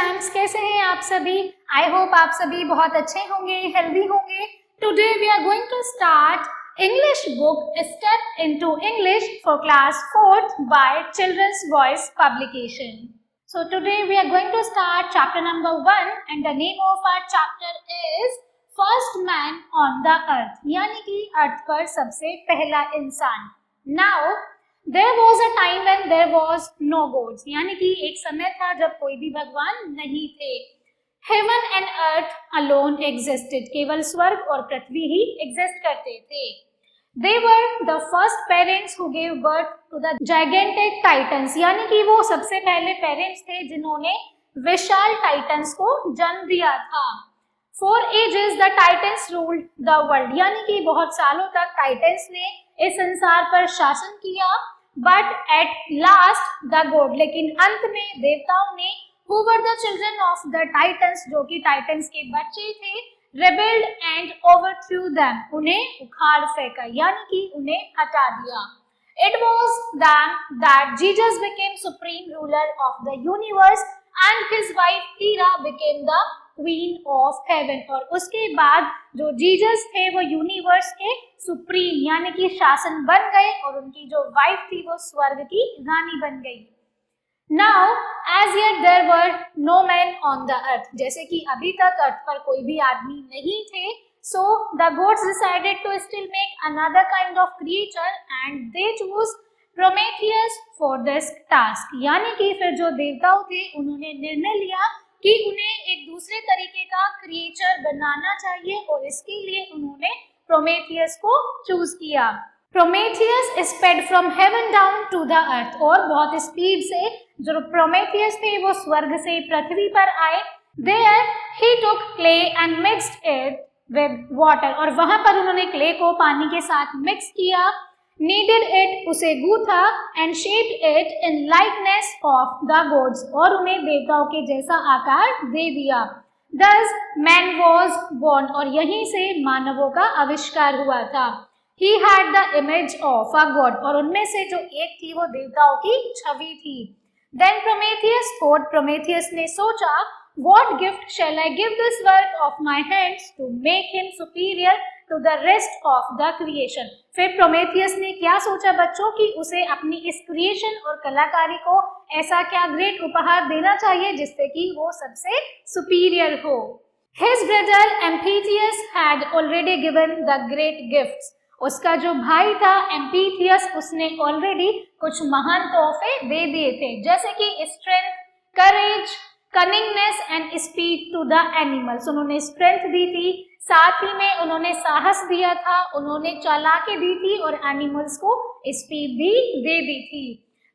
Champs, कैसे हैं आप सभी? आई होप आप सभी बहुत अच्छे होंगे, हेल्दी होंगे। Today we are going to start English book Step into English for class 4th by Children's Voice Publication. So today we are going to start chapter number 1 and the name of our chapter is First Man on the Earth, यानी कि अर्थ पर सबसे पहला इंसान। Now there was a time when there was no gods, यानी कि एक समय था जब कोई भी भगवान नहीं थे। Heaven and earth alone existed, केवल स्वर्ग और पृथ्वी ही एग्जिस्ट करते थे। They were the first parents who gave birth to the gigantic titans, यानी कि वो सबसे पहले पेरेंट्स थे जिन्होंने विशाल टाइटन्स को जन्म दिया था। For ages the titans ruled the world, यानी कि बहुत सालों तक टाइटन्स ने इस संसार पर शासन किया। But at last the god, लेकिन अंत में देवताओं ने who were the children of the titans, जो कि टाइटन्स के बच्चे थे, rebelled and overthrew them, उन्हें उखाड़ फेंका यानी कि उन्हें हटा दिया। It was then that Jesus became supreme ruler of the universe and his wife Hera became the queen of heaven, और उसके बाद जो जीसस थे वो यूनिवर्स के सुप्रीम यानी कि शासन बन गए और उनकी जो वाइफ थी वो स्वर्ग की रानी बन गई। Now as yet there were no men on the earth, जैसे कि अभी तक अर्थ पर कोई भी आदमी नहीं थे। So the gods decided to still make another kind of creature and they chose Prometheus for this task, यानी कि फिर जो देवताओं थे उन्होंने निर्णय लिया कि उन्हें एक दूसरे तरीके का क्रिएचर बनाना चाहिए और इसके लिए उन्होंने प्रोमेथियस को चूज किया। Prometheus sped from heaven down to the earth, और बहुत स्पीड से जो प्रोमेथियस थे वो स्वर्ग से पृथ्वी पर आए। There he took clay and mixed it with water, और वहां पर उन्होंने क्ले को पानी के साथ मिक्स किया। Kneaded it, उसे गूथा, and shaped it in likeness of the gods, और उन्हें देवताओं के जैसा आकार दे दिया। Thus man was born, और यहीं से मानवों का आविष्कार हुआ था। He had the image of a god, और उनमें से जो एक थी वो देवताओं की छवि थी। Then Prometheus thought, Prometheus ने सोचा, What gift shall I give this work of my hands to make him superior to the rest of the creation? फिर प्रोमेथियस ने क्या सोचा बच्चों कि उसे अपनी इस क्रिएशन और कलाकारी को ऐसा क्या ग्रेट उपहार देना चाहिए जिससे कि वो सबसे सुपीरियर हो। His brother Amphitheus had already given the great gifts. उसका जो भाई था एम्पीथियस, उसने ऑलरेडी कुछ महान तोहफे दे दिए थे, जैसे कि strength, courage, cunningness and speed to the animals. उन्होंने स्ट्रेंथ दी थी, साथ ही में उन्होंने साहस दिया था, उन्होंने चालाकी दी थी और एनिमल्स को स्पीड भी दे दी थी।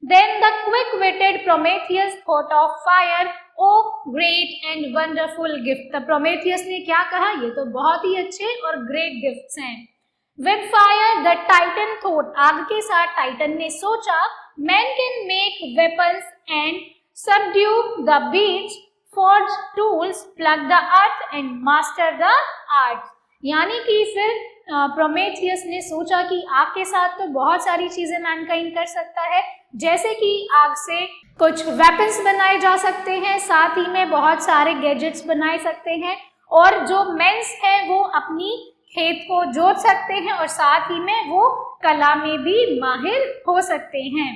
Then the quick-witted Prometheus thought of fire, oh great and wonderful gift. तब Prometheus ने क्या कहा, ये तो बहुत ही अच्छे और ग्रेट गिफ्ट्स हैं। With fire the Titan thought, आग के साथ टाइटन ने सोचा, man can make weapons and subdue the beasts, forge tools, plug the earth and master the art. यानी कि फिर प्रोमेथियस ने सोचा कि आग के साथ तो बहुत सारी चीजें मैनकाइंड कर सकता है, जैसे कि आग से कुछ वेपन्स बनाए जा सकते हैं, साथ ही में बहुत सारे गैजेट्स बनाए सकते हैं, और जो मेंस हैं वो अपनी खेत को जोत सकते हैं और साथ ही में वो कला में भी माहिर हो सकते हैं।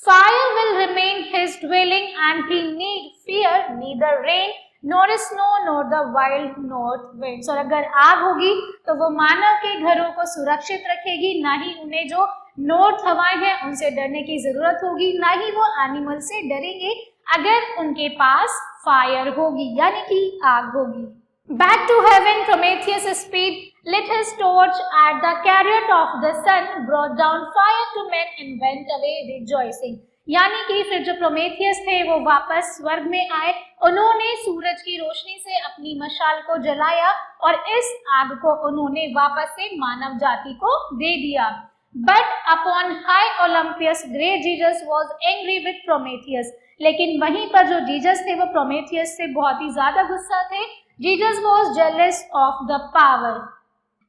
Fire will remain his dwelling and he need fear neither rain nor snow nor the wild north winds. और अगर आग होगी तो वो मानव के घरों को सुरक्षित रखेगी, ना ही उन्हें जो नॉर्थ हवाएं हैं उनसे डरने की जरूरत होगी, ना ही वो एनिमल से डरेंगे अगर उनके पास फायर होगी यानी कि आग होगी। Back to heaven, Prometheus speed lit his torch at the chariot of the sun, brought down fire to men and went away rejoicing. यानी कि फिर जो प्रोमेथियस थे वो वापस स्वर्ग में आए, उन्होंने सूरज की रोशनी से अपनी मशाल को जलाया और इस आग को उन्होंने वापस से मानव जाति को दे दिया। But upon high Olympus, great Jesus was angry with Prometheus. लेकिन वहीं पर जो जीसस थे वो प्रोमेथियस से बहुत ही ज्यादा गुस्सा थे। Jesus was jealous of the power.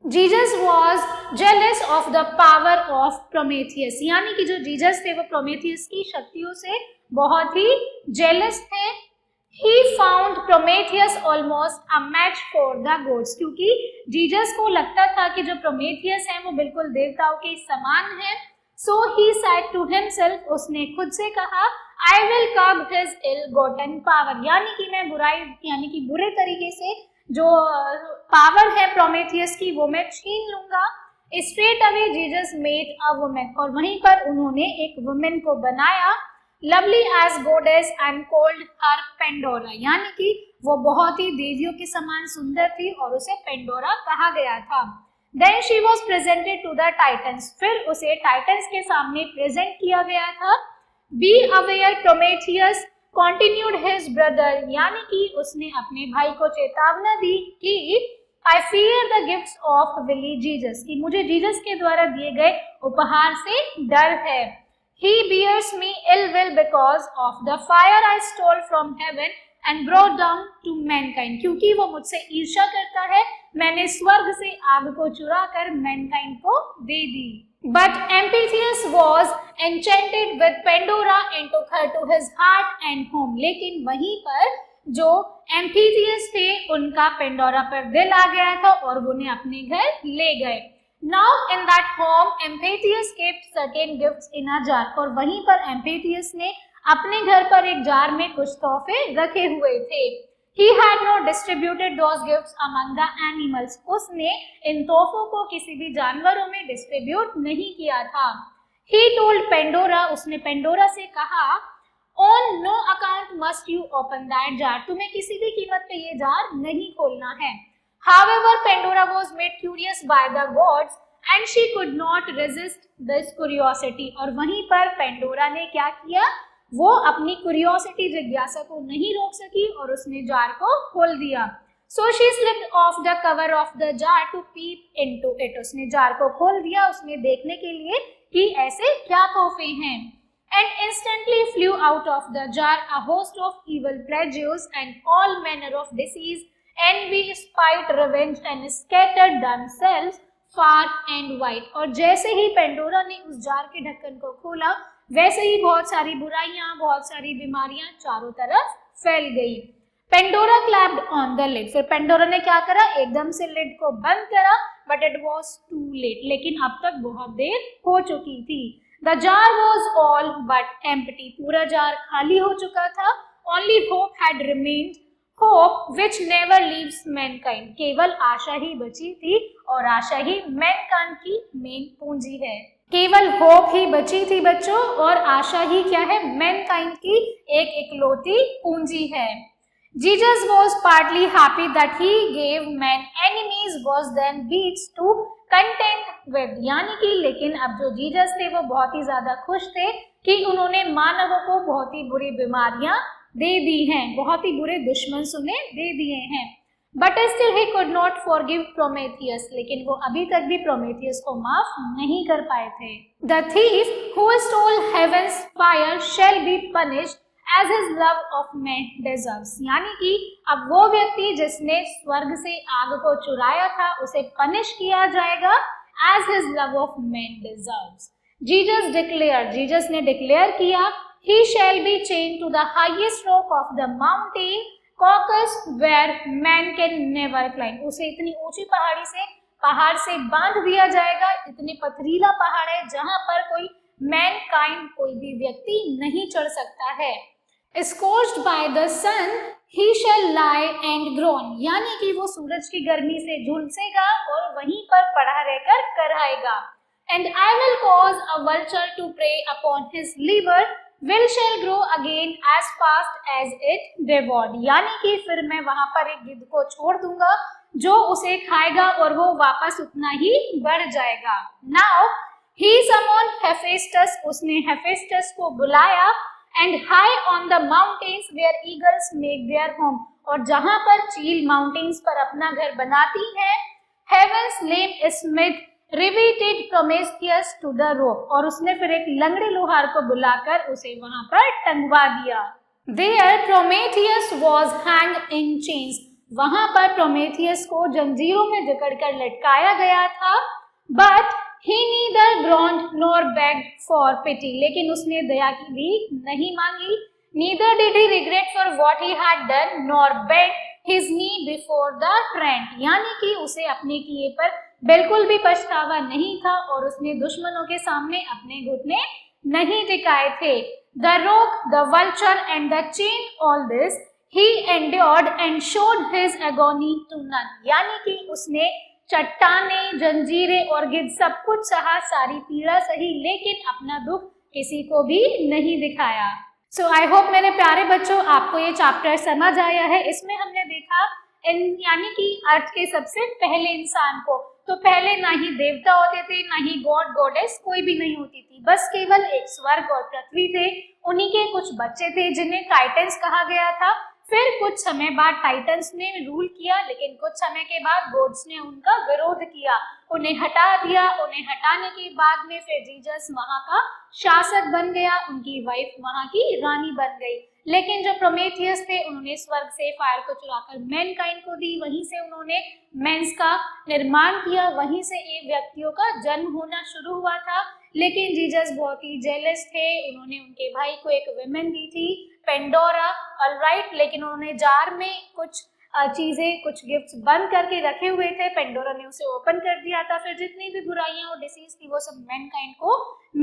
Jesus was jealous of the power of Prometheus. यानी कि जो जीसस थे वो प्रोमेथियस की शक्तियों से बहुत ही जेलस थे। He found Prometheus almost a match for the gods, क्योंकि जीसस को लगता था कि जो प्रोमेथियस है वो बिल्कुल देवताओं के समान है. So he said to himself, उसने खुद से कहा, I will curb his ill-gotten power, यानी कि मैं बुरे तरीके से जो पावर है प्रोमेथियस की वो मैं छीन लूंगा. Straight away Jesus made a woman, और वहीं पर उन्होंने एक वुमेन को बनाया, lovely as goddess and called her Pandora, यानी कि वो बहुत ही देवियों के समान सुंदर थी और उसे पेंडोरा कहा गया था. Then she was presented to the Titans, फिर उसे टाइटन्स के सामने प्रेजेंट किया गया था. Be aware Prometheus continued his brother, यानी कि उसने अपने भाई को चेतावना दी कि I fear the gifts of wily Zeus, कि मुझे जीसस के द्वारा दिए गए उपहार से डर है. He bears me ill will because of the fire I stole from heaven and brought down to mankind, क्योंकि वो मुझसे ईर्ष्या करता है, मैंने स्वर्ग से आग को चुरा कर मैनकाइंड को दे दी. But Amphitheus was enchanted with Pandora and took her to his heart and home, लेकिन वहीं पर जो एम्फीथियस थे उनका पेंडोरा पर दिल आ गया था और वो उन्हें अपने घर ले गए. Now in that home Amphitheus kept certain gifts in a jar, और वहीं पर एम्फीथियस ने अपने घर पर एक जार में कुछ तोहफे रखे हुए थे. He had not distributed those gifts among the animals, उसने इन तोहफों को किसी भी जानवरों में डिस्ट्रीब्यूट नहीं किया था. He told Pandora, उसने पेंडोरा से कहा, On no account must you open that jar, तुम्हें किसी भी कीमत पे ये जार नहीं खोलना है. However, Pandora was made curious by the gods and she could not resist this curiosity, और वहीं पर पेंडोरा ने क्या किया, वो अपनी क्यूरियोसिटी जिज्ञासा को नहीं रोक सकी और उसने जार को खोल दिया. So she slipped off the cover of the jar to peep into it, उसने जार को खोल दिया उसमें देखने के लिए कि ऐसे क्या तोहफे हैं. And instantly flew out of the jar a host of evil plagues and all manner of disease, envy, spite, revenge and scattered themselves far and wide. और जैसे ही पेंडोरा ने उस जार के ढक्कन को खोला वैसे ही बहुत सारी बुराइयां, बहुत सारी बीमारियां चारों तरफ फैल गई. Pandora clapped on the lid, फिर पेंडोरा ने क्या करा, एकदम से लिड को बंद करा. But it was too late, लेकिन अब तक बहुत देर हो चुकी थी. The jar was all but empty, पूरा जार खाली हो चुका था. Only hope had remained, hope which never leaves mankind, केवल आशा ही बची थी और आशा ही मैनकाइंड की मेन पूंजी है. केवल होप ही बची थी बच्चों और आशा ही क्या है, मैनकाइंड की एक इकलौती पूंजी है. Jesus was partly happy that he gave men enemies worse than beasts to contend with, यानी कि लेकिन अब जो जीसस थे वो बहुत ही ज्यादा खुश थे कि उन्होंने मानवों को बहुत ही बुरी बीमारियां दे दी हैं, बहुत ही बुरे दुश्मन उन्हें दे दिए हैं. But still he could not forgive Prometheus, लेकिन वो अभी तक भी प्रोमेथियस को माफ नहीं कर पाए थे. The thief who stole heaven's fire shall be punished as his love of man deserves, यानी कि अब वो व्यक्ति जिसने स्वर्ग से आग को चुराया था उसे पनिश किया जाएगा as his love of man deserves. Jesus declared, Jesus ने डिक्लेयर किया, he shall be chained to the highest rock of the mountain Caucasus where man can never climb, उसे इतनी ऊंची पहाड़ से बांध दिया जाएगा. इतनी पथरीला पहाड़ है जहां पर कोई मैनकाइंड, कोई भी व्यक्ति नहीं चढ़ सकता है. Scorched by the sun, he shall lie and groan, यानी कि वो सूरज की गर्मी से झुलसेगा और वहीं पर पड़ा रहकर कराएगा. And I will cause a vulture to prey upon his liver, which shall grow again as fast as it devoured, यानी कि फिर मैं वहां पर एक गिद्ध को छोड़ दूंगा जो उसे खाएगा और वो वापस उतना ही बढ़ जाएगा. Now he summoned Hephaestus, उसने हेफेस्टस को बुलाया. And high on the mountains where eagles make their home, और जहां पर चील माउंटेन्स पर अपना घर बनाती हैं. Heaven's lame smith riveted Prometheus to the rope, और उसने फिर एक लंगड़े लोहार को बुलाकर उसे वहां पर टंगवा दिया. There Prometheus was hanged in chains, वहां पर प्रोमेथियस को जंजीरों में जकड़कर लटकाया गया था. But he neither groaned nor begged for pity, लेकिन उसने दया की भीख नहीं मांगी. Neither did he regret for what he had done, nor bent his knee before the tyrant. यानी कि उसे अपने किए पर बिल्कुल भी पछतावा नहीं था और उसने दुश्मनों के सामने अपने घुटने नहीं टिकाए थे. The rock, the vulture and the chain, all this he endured and showed his agony to none. यानी कि उसने चट्टाने, जंजीरें और गिद्ध सब कुछ सहा, सारी पीड़ा सही, लेकिन अपना दुख किसी को भी नहीं दिखाया. सो आई होप मेरे प्यारे बच्चों आपको ये चैप्टर समझ आया है. इसमें हमने देखा यानी कि अर्थ के सबसे पहले इंसान को. तो पहले ना ही देवता होते थे, ना ही गॉड गॉडेस कोई भी नहीं होती थी, बस केवल एक स्वर्ग और पृथ्वी थे. उन्हीं के कुछ बच्चे थे जिन्हें टाइटन्स कहा गया था. फिर कुछ समय बाद टाइटन्स ने रूल किया, लेकिन कुछ समय के बाद गॉड्स ने उनका विरोध किया, उन्हें हटा दिया. उन्हें हटाने के बाद में फिर जीसस वहां का शासक बन गया, उनकी वाइफ वहां की रानी बन गई. लेकिन जो प्रोमेथियस थे उन्होंने स्वर्ग से फायर को चुराकर मैनकाइंड को दी, वहीं से उन्होंने मेंस का निर्माण किया, वहीं से ये व्यक्तियों का जन्म होना शुरू हुआ था. लेकिन जीसस बहुत ही जेलस थे. उन्होंने उनके भाई को एक विमेन दी थी, पेंडोरा, ऑलराइट, लेकिन उन्होंने जार में कुछ चीजें, कुछ गिफ्ट्स बंद करके रखे हुए थे. पेंडोरा ने उसे ओपन कर दिया था. फिर जितनी भी बुराइयां और डिसीज थी वो सब मैनकाइंड को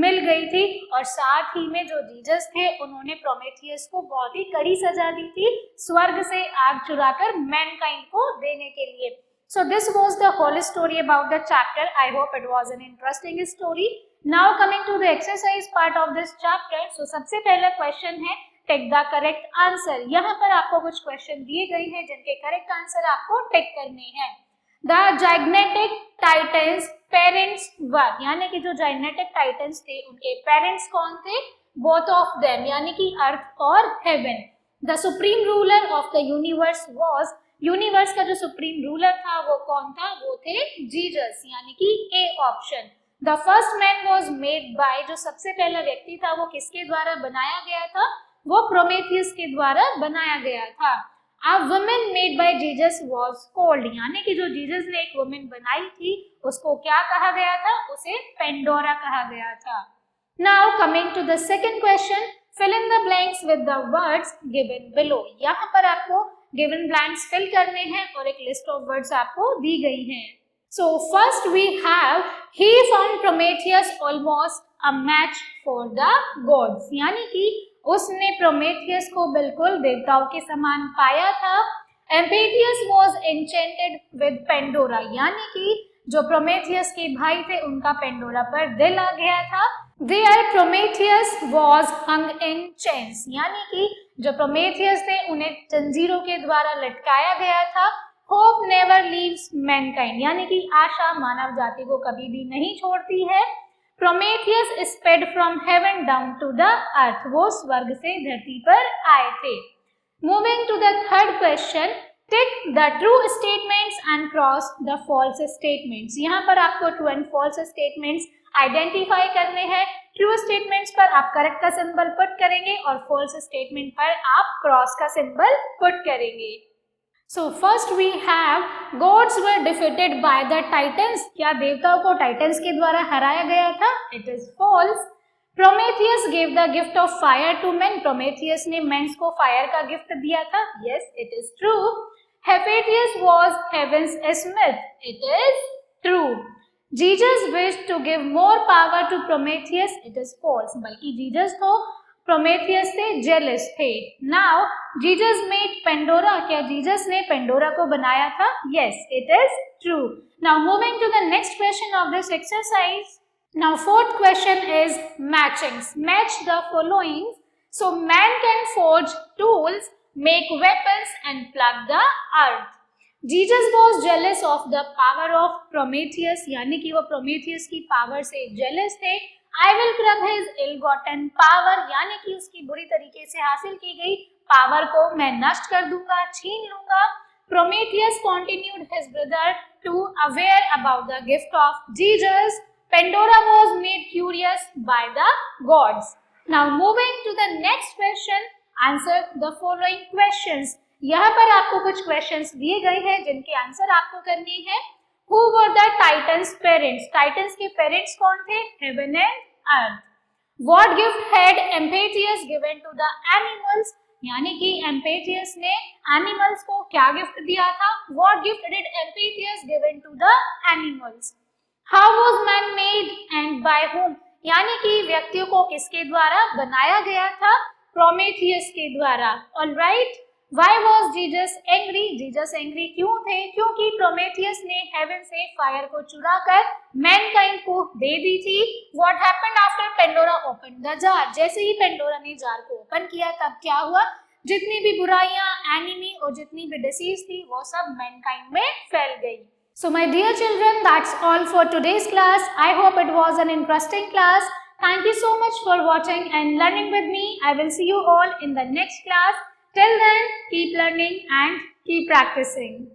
मिल गई थी. और साथ ही में जो जीसस थे उन्होंने प्रोमेथियस को बहुत ही कड़ी सजा दी थी, स्वर्ग से आग चुराकर मैनकाइंड को देने के लिए. So this was the whole story about the chapter. I hope it was an interesting story. Now coming to the exercise part of this chapter. So सबसे पहला क्वेश्चन है टिक द करेक्ट आंसर. यहाँ पर आपको कुछ question दिए गए हैं जिनके करेक्ट आंसर आपको टिक करने हैं. द जाइग्नेटिक टाइटन्स पेरेंट्स वर, यानी कि जो जाइग्नेटिक टाइटन्स थे उनके पेरेंट्स कौन थे? बोथ ऑफ देम, यानी कि अर्थ और heaven. The supreme ruler of the universe was, universe का जो सुप्रीम रूलर था वो कौन था? वो थे जीसस, यानी कि A option. The first man was made by, जो सबसे पहला व्यक्ति था वो किसके द्वारा बनाया गया था? वो प्रोमेथियस के द्वारा बनाया गया था. A woman made by Jesus was called, यानी कि जो जीसस ने एक वुमेन बनाई थी उसको क्या कहा गया था? उसे पेंडोरा कहा गया था. Now coming to the second question, fill in the blanks with the words given below. यहाँ पर आपको given blanks fill करने हैं और एक list of words आपको दी गई हैं. So first we have he found Prometheus almost a match for the gods, यानी कि उसने प्रोमेथियस को बिल्कुल देवताओं के समान पाया था. एम्पेथियस was enchanted with पेंडोरा, यानी कि जो प्रोमेथियस के भाई थे उनका पेंडोरा पर दिल आ गया था. There Prometheus was hung in chains, यानी कि जो प्रोमेथियस थे उन्हें जंजीरों के द्वारा लटकाया गया था. Hope never leaves mankind, यानी कि आशा मानव जाति को कभी भी नहीं छोड़ती है. Prometheus sped from heaven down to the earth, वो स्वर्ग से धरती पर आए थे. Moving to the third question, tick the true statements and cross the false statements. यहाँ पर आपको true and false statements identify करने हैं. True statements पर आप correct का symbol put करेंगे और false statement पर आप cross का symbol put करेंगे. So first we have gods were defeated by the titans. क्या देवताओं को टाइटन्स के द्वारा हराया गया था? It is false. Prometheus gave the gift of fire to men. Prometheus ने मेंस को फायर का गिफ्ट दिया था. Yes, it is true. Hephaestus was heaven's smith. It is true. Jesus wished to give more power to Prometheus. It is false. बल्कि Zeus तो Prometheus से jealous थे. Now Zeus made Pandora, क्या Zeus ने Pandora को बनाया था? Yes, it is true. Now moving to the next question of this exercise. Now fourth question is matchings. Match the following. So man can forge tools, make weapons and plug the earth. Zeus was jealous of the power of Prometheus, यानी कि वो Prometheus की power से jealous थे. I will curb his ill-gotten power, यानी कि उसकी बुरी तरीके से हासिल की गई पावर को मैं नष्ट कर दूंगा, छीन लूंगा. Prometheus continued his brother to aware about the gift of Jesus. Pandora was made curious by the gods. Now moving to the next question, answer the following questions. यहाँ पर आपको कुछ questions दिए गए हैं जिनके आंसर आपको करने हैं. Who were the Titans' parents? Titans के parents कौन थे? Heaven and Earth. What gift had Empatheus given to the animals? यानी कि एम्पेथियस ने एनिमल्स को क्या गिफ्ट दिया था? What gift did Empatheus given to the animals? How was man made and by whom? यानी कि व्यक्तियों को किसके द्वारा बनाया गया था? प्रोमेथियस के द्वारा. Alright. Why was Jesus angry? Jesus angry क्यों थे? क्योंकि प्रोमेथियस ने हेवन से फायर को चुराकर मैनकाइंड को दे दी थी. What happened after Pandora opened the jar? जैसे ही पेंडोरा ने जार को ओपन किया तब क्या हुआ? जितनी भी बुराइयां, एनिमी और जितनी भी डिसीज थी वो सब मैनकाइंड में फैल गई. So my dear children, that's all for today's class. I hope it was an interesting class. Thank you so much for watching and learning with me. I will see you all in the next class. Till then, keep learning and keep practicing.